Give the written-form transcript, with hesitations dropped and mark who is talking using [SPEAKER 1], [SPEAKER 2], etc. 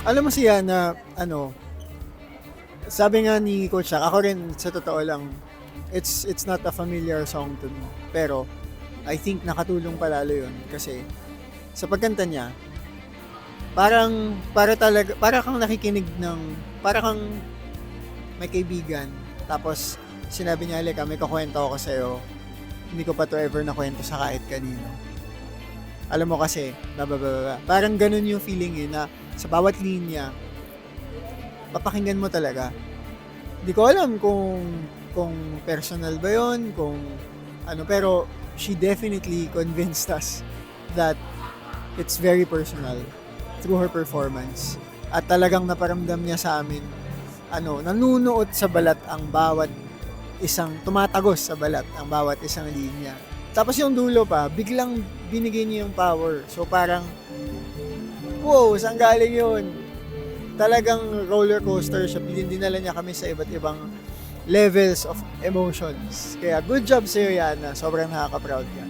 [SPEAKER 1] Alam mo si Yana, sabi nga ni Coach Shaq, ako rin sa totoo lang, it's not a familiar song to me. Pero I think nakatulong palalo yun kasi sa pagkanta niya, para kang nakikinig ng, para kang may kaibigan. Tapos sinabi niya, Alika, may kakwento ako sa'yo. Hindi ko pa to ever nakwento sa kahit kanino. Alam mo kasi, parang ganun yung feeling na sa bawat linya, papakinggan mo talaga. Hindi ko alam kung personal ba yon, kung ano, pero she definitely convinced us that it's very personal through her performance. At talagang naparamdam niya sa amin, nanunuot sa balat ang bawat isang, tumatagos sa balat ang bawat isang linya. Tapos yung dulo pa, biglang binigay niya yung power. So parang, wow, saan galing yun? Talagang roller coaster siya. Dinala niya kami sa iba't ibang levels of emotions. Kaya good job sa'yo, Yana. Sobrang nakaka-proud ka.